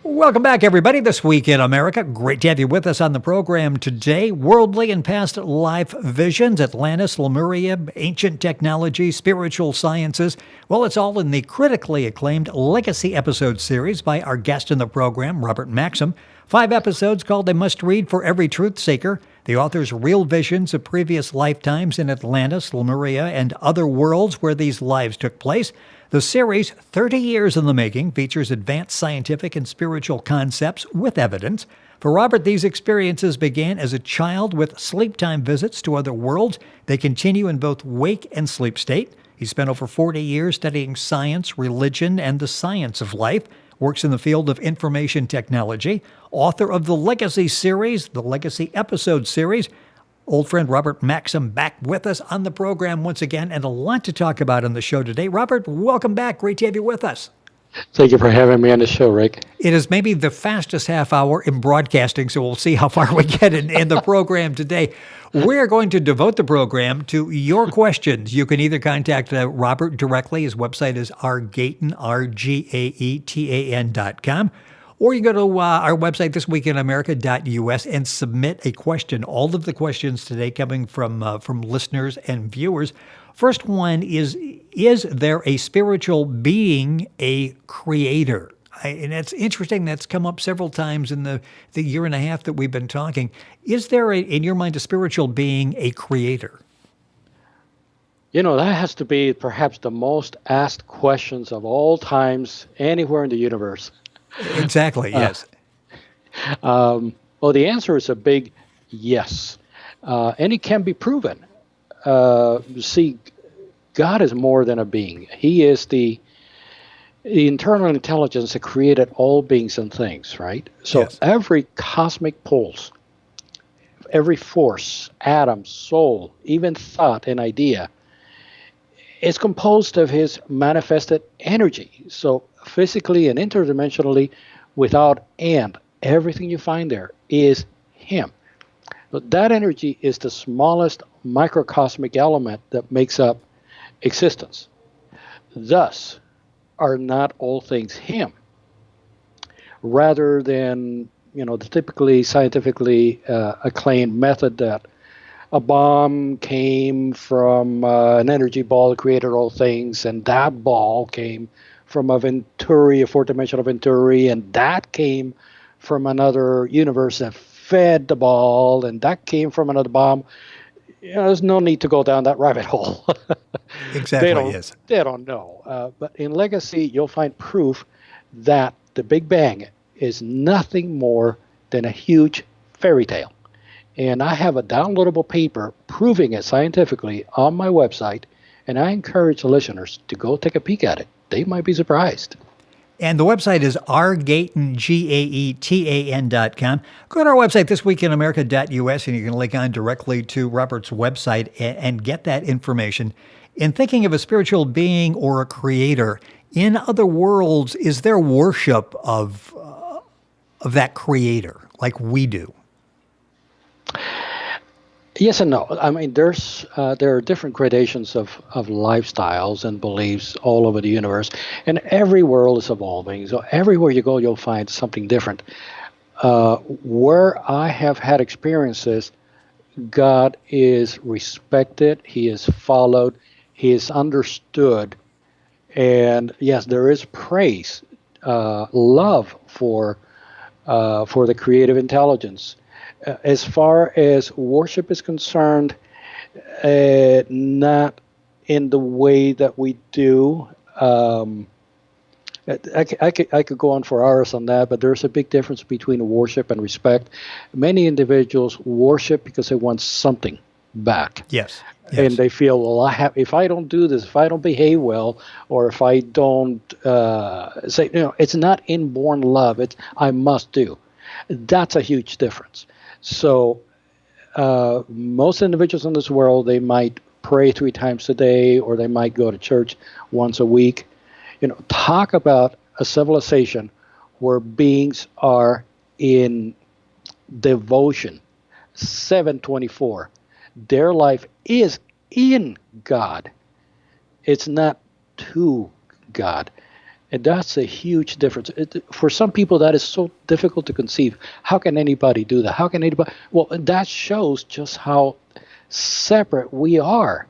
Welcome back, everybody. This Week in America. Great to have you with us on the program today. Worldly and past life visions, Atlantis, Lemuria, ancient technology, spiritual sciences. Well, it's all in the critically acclaimed Legacy episode series by our guest in the program, Robert Maxxim. 5 episodes called A Must Read for Every Truth Seeker. The author's real visions of previous lifetimes in Atlantis, Lemuria, and other worlds where these lives took place. The series, 30 years in the making, features advanced scientific and spiritual concepts with evidence. For Robert, these experiences began as a child with sleep-time visits to other worlds. They continue in both wake and sleep state. He spent over 40 years studying science, religion, and the science of life. Works in the field of information technology. Author of the Legacy series, the Legacy episode series. Old friend Robert Maxxim back with us on the program once again, and a lot to talk about on the show today. Robert, welcome back. Great to have you with us. Thank you for having me on the show, Rick. It is maybe the fastest half hour in broadcasting, so we'll see how far we get in the program today. We're going to devote the program to your questions. You can either contact Robert directly. His website is rgaetan, rgaetan.com. Or you go to our website, thisweekinamerica.us, and submit a question. All of the questions today coming from listeners and viewers. First one is there a spiritual being a creator? And it's interesting. That's come up several times in the year and a half that we've been talking. Is there, in your mind, a spiritual being a creator? You know, that has to be perhaps the most asked questions of all times anywhere in the universe. Exactly, yes. Well, the answer is a big yes. And it can be proven. See, God is more than a being. He is the internal intelligence that created all beings and things, right? So yes. Every cosmic pulse, every force, atom, soul, even thought and idea is composed of his manifested energy. So physically and interdimensionally, without and, everything you find there is him. But that energy is the smallest microcosmic element that makes up existence. Thus, are not all things him, rather than, the typically scientifically acclaimed method that a bomb came from an energy ball that created all things, and that ball came from a Venturi, a fourth-dimensional Venturi, and that came from another universe that fed the ball, and that came from another bomb. There's no need to go down that rabbit hole. Exactly, yes. They don't know. But in Legacy, you'll find proof that the Big Bang is nothing more than a huge fairy tale. And I have a downloadable paper proving it scientifically on my website, and I encourage the listeners to go take a peek at it. They might be surprised. And the website is rgaetan, GAETAN.com. Go to our website, thisweekinamerica.us, and you can link on directly to Robert's website and get that information. In thinking of a spiritual being or a creator, in other worlds, is there worship of that creator like we do? Yes and no. I mean, there are different gradations of lifestyles and beliefs all over the universe, and every world is evolving. So everywhere you go, you'll find something different. Where I have had experiences, God is respected, he is followed, he is understood, and yes, there is praise, love for the creative intelligence. As far as worship is concerned, not in the way that we do. I could go on for hours on that, but there's a big difference between worship and respect. Many individuals worship because they want something back. Yes. And they feel, well, if I don't do this, if I don't behave well, or if I don't say, it's not inborn love. It's I must do. That's a huge difference. So most individuals in this world, they might pray 3 times a day, or they might go to church once a week. Talk about a civilization where beings are in devotion 7/24. Their life is in God. It's not to God. And that's a huge difference. For some people, that is so difficult to conceive. How can anybody do that? How can anybody? Well, that shows just how separate we are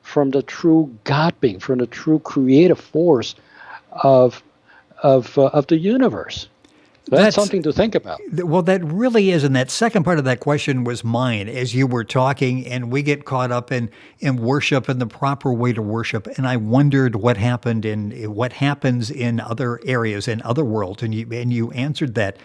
from the true God being, from the true creative force of the universe. That's something to think about. Well, that really is. And that second part of that question was mine as you were talking, and we get caught up in worship and the proper way to worship. And I wondered what happened what happens in other areas, in other worlds. And you answered that.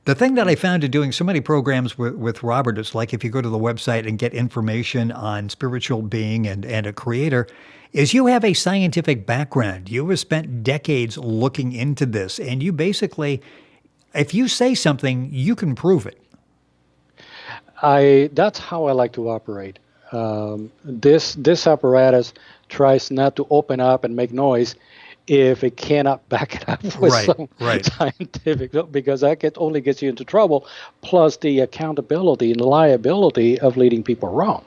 The thing that I found in doing so many programs with Robert is like if you go to the website and get information on spiritual being and a creator, is you have a scientific background. You have spent decades looking into this, and you basically, if you say something, you can prove it. That's how I like to operate. This apparatus tries not to open up and make noise if it cannot back it up with some scientific, because that only gets you into trouble, plus the accountability and liability of leading people wrong.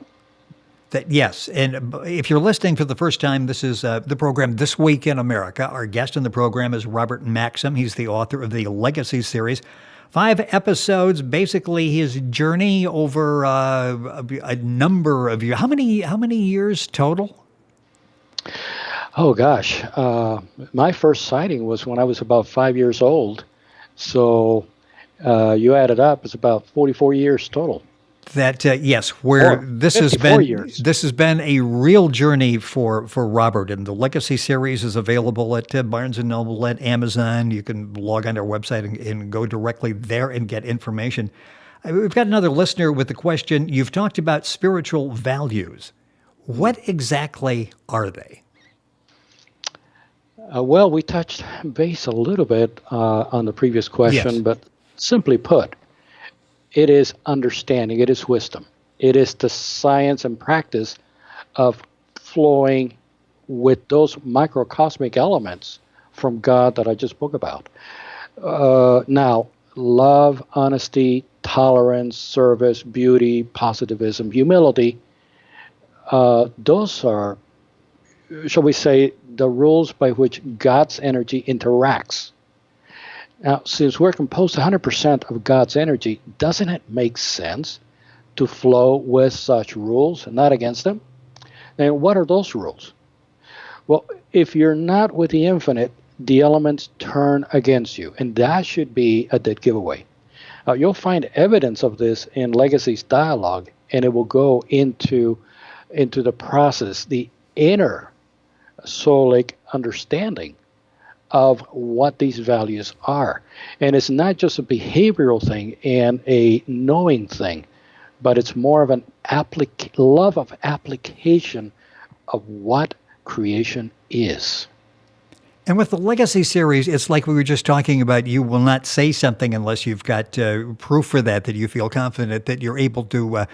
Yes, and if you're listening for the first time, this is the program This Week in America. Our guest in the program is Robert Maxxim. He's the author of the Legacy series. 5 episodes, basically his journey over a number of years. How many years total? Oh, gosh. My first sighting was when I was about 5 years old. So you add it up, it's about 44 years total. Yes, where this has been a real journey for Robert, and the Legacy series is available at Barnes & Noble, at Amazon. You can log on to our website and go directly there and get information. We've got another listener with the question, you've talked about spiritual values. What exactly are they? Well, we touched base a little bit on the previous question, but simply put, it is understanding, it is wisdom. It is the science and practice of flowing with those microcosmic elements from God that I just spoke about. Now, love, honesty, tolerance, service, beauty, positivism, humility, those are, shall we say, the rules by which God's energy interacts. Now, since we're composed 100% of God's energy, doesn't it make sense to flow with such rules and not against them? And what are those rules? Well, if you're not with the infinite, the elements turn against you, and that should be a dead giveaway. You'll find evidence of this in Legacy's dialogue, and it will go into the process, the inner soulic understanding of what these values are. And it's not just a behavioral thing and a knowing thing, but it's more of an love of application of what creation is. And with the Legacy series, it's like we were just talking about, you will not say something unless you've got proof for that you feel confident that you're able to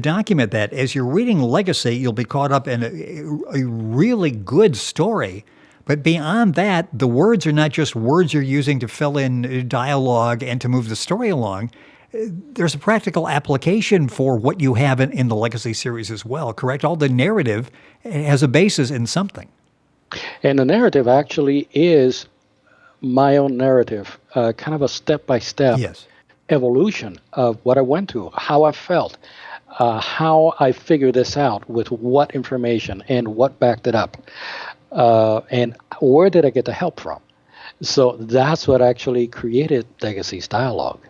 document that. As you're reading Legacy, you'll be caught up in a really good story. But beyond that, the words are not just words you're using to fill in dialogue and to move the story along. There's a practical application for what you have in the Legacy series as well, correct? All the narrative has a basis in something. And the narrative actually is my own narrative, kind of a step-by-step evolution of what I went through, how I felt, how I figured this out with what information and what backed it up. And where did I get the help from? So that's what actually created Legacy's dialogue.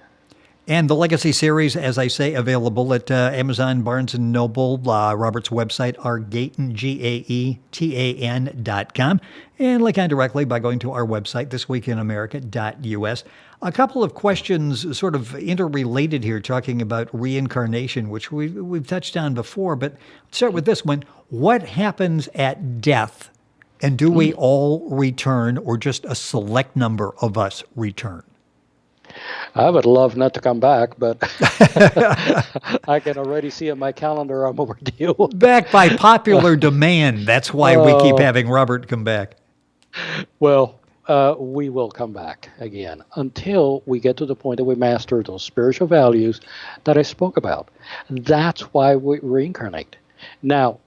And the Legacy series, as I say, available at Amazon, Barnes & Noble, Robert's website, Gaetan, GAETAN.com, and click on directly by going to our website, thisweekinamerica.us. A couple of questions sort of interrelated here, talking about reincarnation, which we've touched on before, but let's start with this one. What happens at death? And do we all return, or just a select number of us return? I would love not to come back, but I can already see on my calendar I'm overdue. Back by popular demand. That's why we keep having Robert come back. Well, we will come back again until we get to the point that we master those spiritual values that I spoke about. That's why we reincarnate. Now,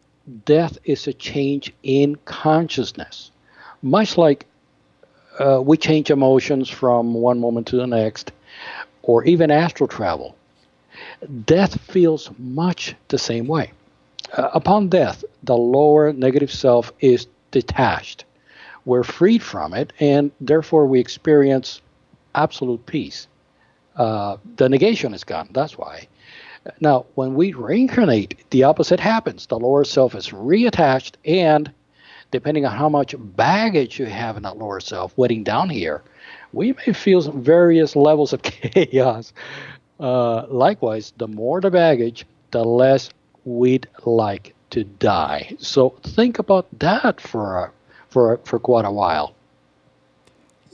death is a change in consciousness. Much like we change emotions from one moment to the next, or even astral travel. Death feels much the same way. Upon death, the lower negative self is detached. We're freed from it, and therefore we experience absolute peace. The negation is gone. That's why. Now, when we reincarnate, the opposite happens. The lower self is reattached, and depending on how much baggage you have in that lower self waiting down here, we may feel various levels of chaos. Likewise, the more the baggage, the less we'd like to die. So think about that for quite a while.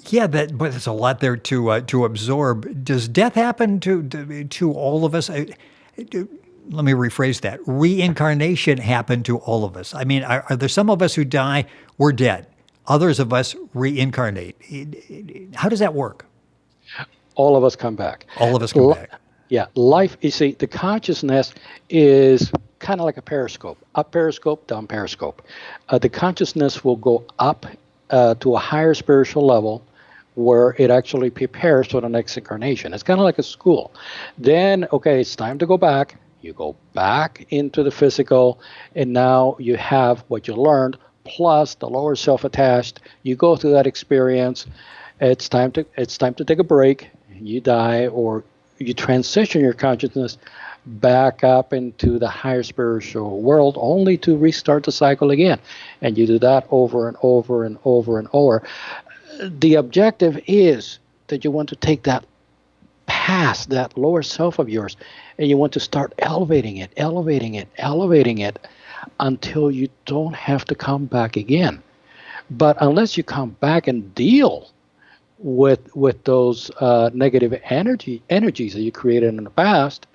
Yeah, but there's a lot there to absorb. Does death happen to all of us? Let me rephrase that. Reincarnation happen to all of us. I mean, are there some of us who die, we're dead. Others of us reincarnate. How does that work? All of us come back. All of us come back. Yeah, life, you see, the consciousness is kind of like a periscope. Up periscope, down periscope. The consciousness will go up to a higher spiritual level where it actually prepares for the next incarnation. It's kind of like a school. Then, okay, it's time to go back. You go back into the physical, and now you have what you learned, plus the lower self attached. You go through that experience. It's time to take a break. You die, or you transition your consciousness back up into the higher spiritual world, only to restart the cycle again. And you do that over and over and over and over. The objective is that you want to take that past that lower self of yours, and you want to start elevating it until you don't have to come back again. But unless you come back and deal with those negative energies that you created in the past,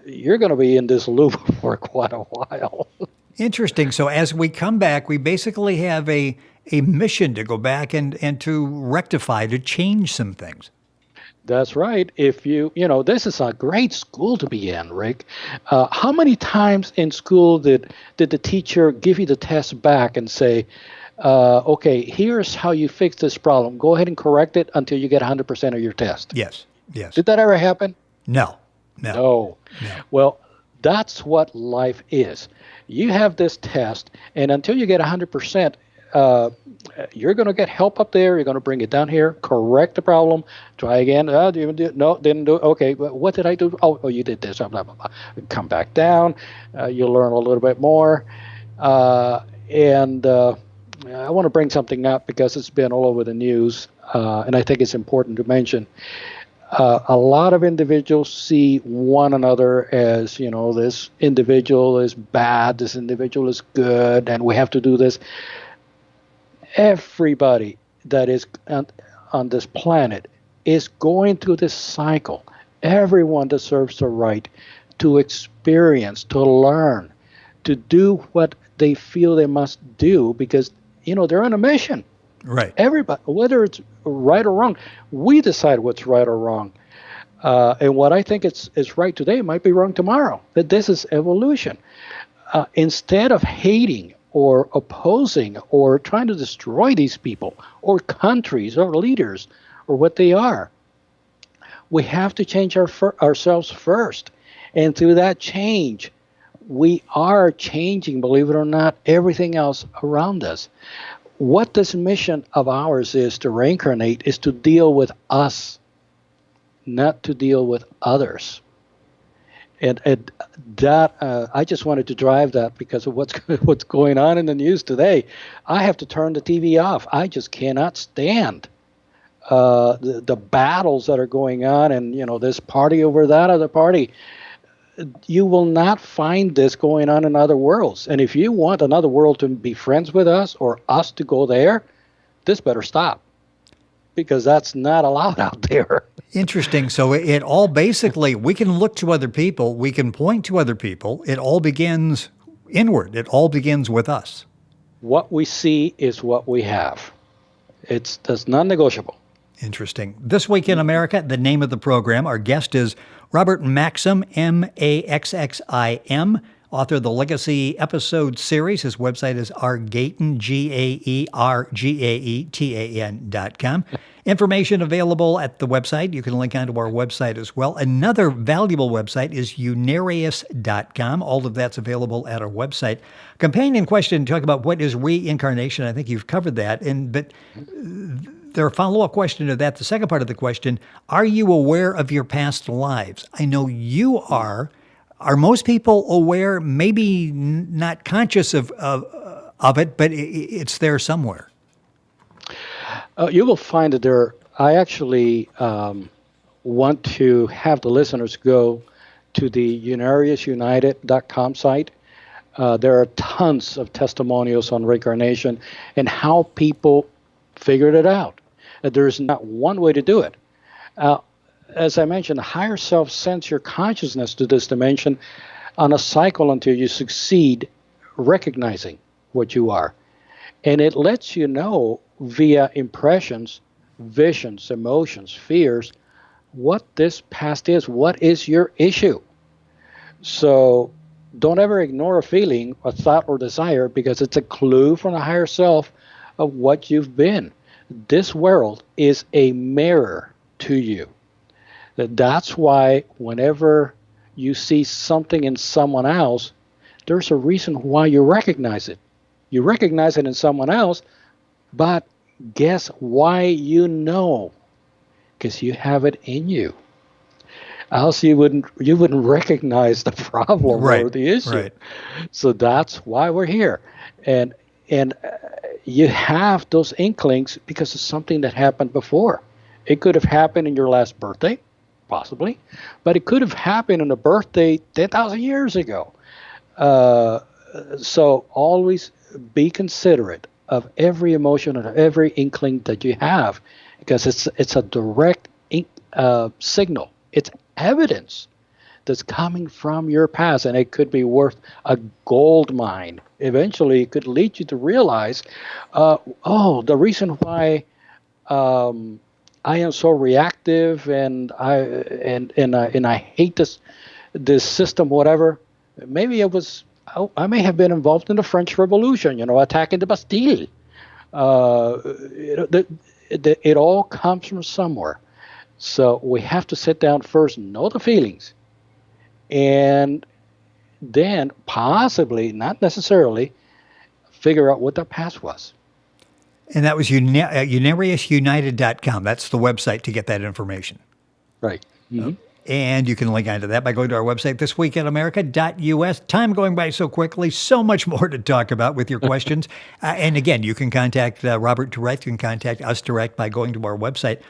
you're going to be in this loop for quite a while. Interesting. So as we come back, we basically have a mission to go back and to rectify, to change some things. That's right. If this is a great school to be in, Rick. How many times in school did the teacher give you the test back and say, okay, here's how you fix this problem. Go ahead and correct it until you get 100% of your test? Yes. Did that ever happen? No. Well, that's what life is. You have this test, and until you get 100%, you're going to get help up there. You're going to bring it down here, correct the problem, try again. No, didn't do it. Okay, but what did I do? Oh, you did this. Blah, blah, blah. Come back down. You'll learn a little bit more. And I want to bring something up because it's been all over the news, and I think it's important to mention. A lot of individuals see one another as, this individual is bad, this individual is good, and we have to do this. Everybody that is on this planet is going through this cycle. Everyone deserves the right to experience, to learn, to do what they feel they must do because, they're on a mission. Right. Everybody, whether it's right or wrong, we decide what's right or wrong. And what I think is right today might be wrong tomorrow. That this is evolution. Instead of hating or opposing or trying to destroy these people or countries or leaders or what they are, we have to change ourselves first. And through that change, we are changing, believe it or not, everything else around us. What this mission of ours is to reincarnate is to deal with us, not to deal with others. And that I just wanted to drive that because of what's going on in the news today. I have to turn the TV off. I just cannot stand the battles that are going on, and this party over that other party. You will not find this going on in other worlds. And if you want another world to be friends with us or us to go there, this better stop because that's not allowed out there. Interesting. So it all basically, we can look to other people, we can point to other people. It all begins inward. It all begins with us. What we see is what we have. That's non-negotiable. Interesting. This Week in America, the name of the program, our guest is Robert Maxxim, Maxxim, author of the Legacy Episode Series. His website is rgaetan, GAERGAETAN.com. Information available at the website. You can link onto our website as well. Another valuable website is unarius.com. All of that's available at our website. Companion question, talk about what is reincarnation. I think you've covered that. But there are follow-up question to that. The second part of the question, are you aware of your past lives? I know you are. Are most people aware, maybe not conscious of it, but it's there somewhere? You will find that I actually want to have the listeners go to the unariusunited.com site. There are tons of testimonials on reincarnation and how people figured it out. There's not one way to do it. As I mentioned, the higher self sends your consciousness to this dimension on a cycle until you succeed recognizing what you are. And it lets you know via impressions, visions, emotions, fears, what this past is, what is your issue. So don't ever ignore a feeling, a thought, or desire, because it's a clue from the higher self of what you've been. This world is a mirror to you. That's why whenever you see something in someone else, there's a reason why you recognize it. You recognize it in someone else, but guess why you know? Because you have it in you. Else you wouldn't recognize the problem or the issue. Right. So that's why we're here. And you have those inklings because of something that happened before. It could have happened in your last birthday, possibly, but it could have happened on a birthday 10,000 years ago. So always be considerate of every emotion and every inkling that you have, because it's a direct signal. It's evidence that's coming from your past, and it could be worth a gold mine. Eventually, it could lead you to realize, the reason why I am so reactive and I hate this system, whatever. Maybe I may have been involved in the French Revolution, attacking the Bastille. It all comes from somewhere. So we have to sit down first, know the feelings, and then possibly, not necessarily, figure out what the past was. And that was unariusunited.com. That's the website to get that information. Right. Mm-hmm. And you can link onto that by going to our website, thisweekinamerica.us. Time going by so quickly, so much more to talk about with your questions. And again, you can contact Robert direct. You can contact us direct by going to our website.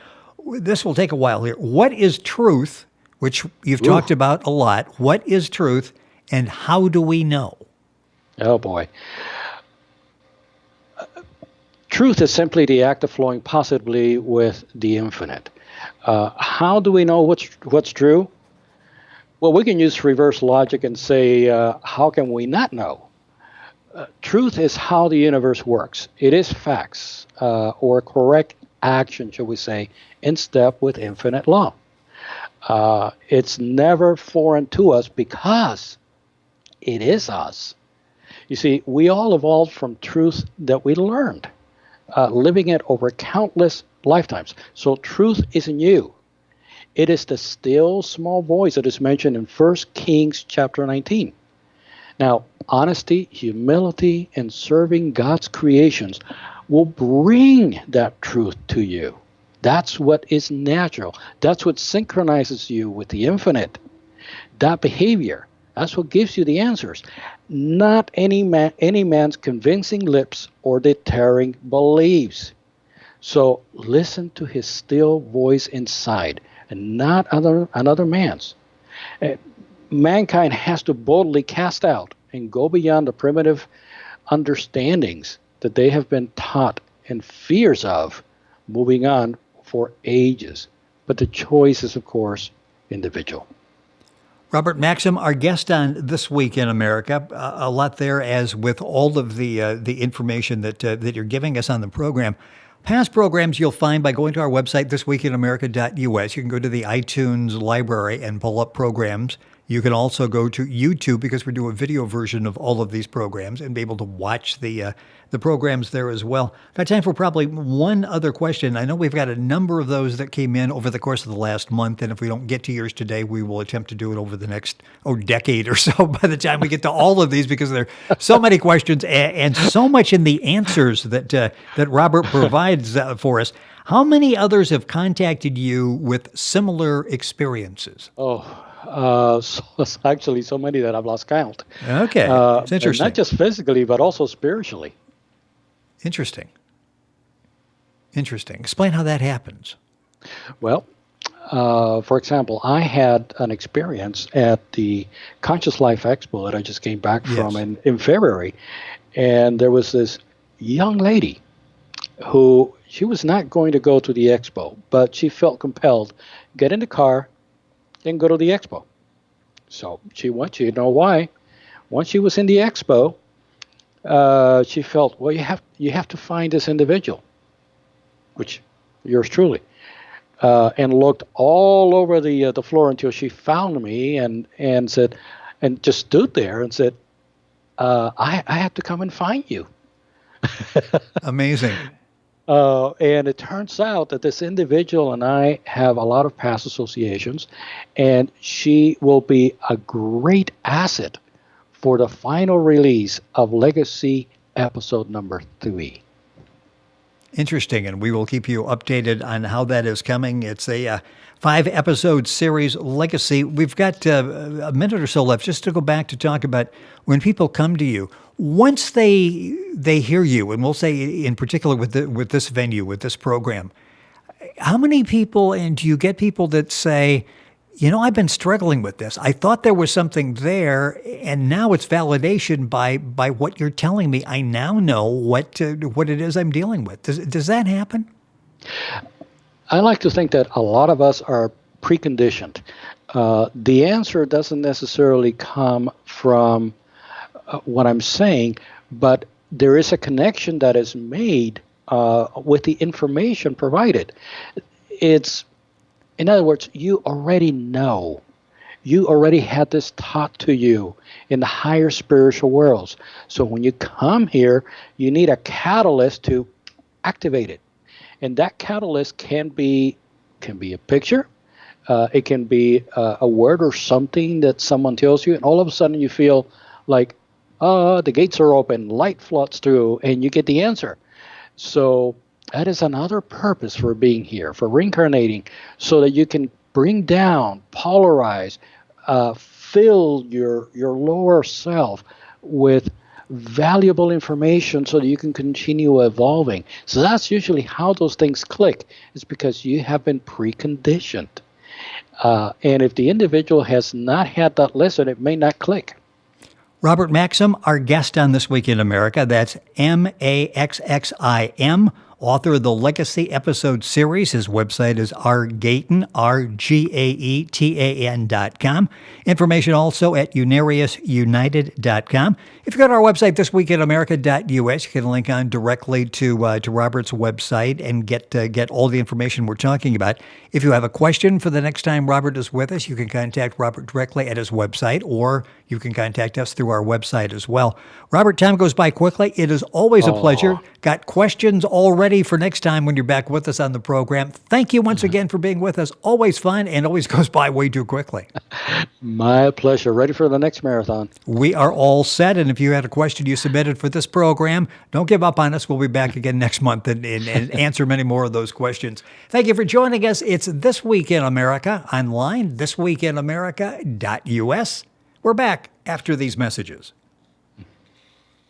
This will take a while here. What is truth, which you've talked about a lot? What is truth, and how do we know? Oh, boy. Truth is simply the act of flowing positively with the infinite. How do we know what's true? Well, we can use reverse logic and say, how can we not know? Truth is how the universe works. It is facts, or correct action, shall we say, in step with infinite law. It's never foreign to us because it is us. You see, we all evolved from truth that we learned, living it over countless lifetimes. So truth isn't you. It is the still small voice that is mentioned in 1 Kings chapter 19. Now, honesty, humility, and serving God's creations will bring that truth to you. That's what is natural. That's what synchronizes you with the infinite. That behavior, that's what gives you the answers. Not any man's convincing lips or deterring beliefs. So listen to his still voice inside, and not another man's. Mankind has to boldly cast out and go beyond the primitive understandings that they have been taught and fears of, moving on for ages. But the choice is, of course, individual. Robert Maxxim, our guest on This Week in America. A lot there, as with all of the information that you're giving us on the program. Past programs you'll find by going to our website, thisweekinamerica.us. You can go to the iTunes library and pull up programs. You can also go to YouTube because we do a video version of all of these programs and be able to watch the programs there as well. Got time for probably one other question. I know we've got a number of those that came in over the course of the last month, and if we don't get to yours today, we will attempt to do it over the next decade or so by the time we get to all of these, because there are so many questions and so much in the answers that Robert provides for us. How many others have contacted you with similar experiences? So actually so many that I've lost count. Okay, it's interesting. Not just physically, but also spiritually. Interesting. Explain how that happens. Well, for example, I had an experience at the Conscious Life Expo that I just came back from in February. And there was this young lady who, she was not going to go to the expo, but she felt compelled, get in the car and go to the expo. So she went. You know why? Once she was in the expo, she felt, well, you have to find this individual, which yours truly, and looked all over the floor until she found me and said, and just stood there and said, I have to come and find you. Amazing. And it turns out that this individual and I have a lot of past associations, and she will be a great asset for the final release of Legacy episode number 3. Interesting, and we will keep you updated on how that is coming. It's a 5-episode series, Legacy. We've got a minute or so left just to go back to talk about when people come to you. Once they hear you, and we'll say in particular with this venue, with this program, how many people, and do you get people that say, I've been struggling with this. I thought there was something there, and now it's validation by what you're telling me. I now know what it is I'm dealing with. Does that happen? I like to think that a lot of us are preconditioned. The answer doesn't necessarily come from what I'm saying, but there is a connection that is made with the information provided. It's, in other words, you already know. You already had this taught to you in the higher spiritual worlds. So when you come here, you need a catalyst to activate it. And that catalyst can be a picture. It can be a word or something that someone tells you, and all of a sudden you feel like, the gates are open, light floods through, and you get the answer. So that is another purpose for being here, for reincarnating, so that you can bring down, polarize, fill your lower self with valuable information so that you can continue evolving. So that's usually how those things click. It's because you have been preconditioned. And if the individual has not had that lesson, it may not click. Robert Maxxim, our guest on This Week in America. That's Maxxim, author of the Legacy episode series. His website is rgaetan, rgaetan.com. Information also at unariusunited.com. If you go to our website, thisweekinamerica.us, you can link on directly to Robert's website and get all the information we're talking about. If you have a question for the next time Robert is with us, you can contact Robert directly at his website, or you can contact us through our website as well. Robert, time goes by quickly. It is always a pleasure. Got questions already for next time when you're back with us on the program. Thank you once again for being with us. Always fun, and always goes by way too quickly. My pleasure. Ready for the next marathon. We are all set, and if you had a question you submitted for this program, don't give up on us. We'll be back again next month and answer many more of those questions. Thank you for joining us. It's This Week in America online, thisweekinamerica.us. We're back after these messages.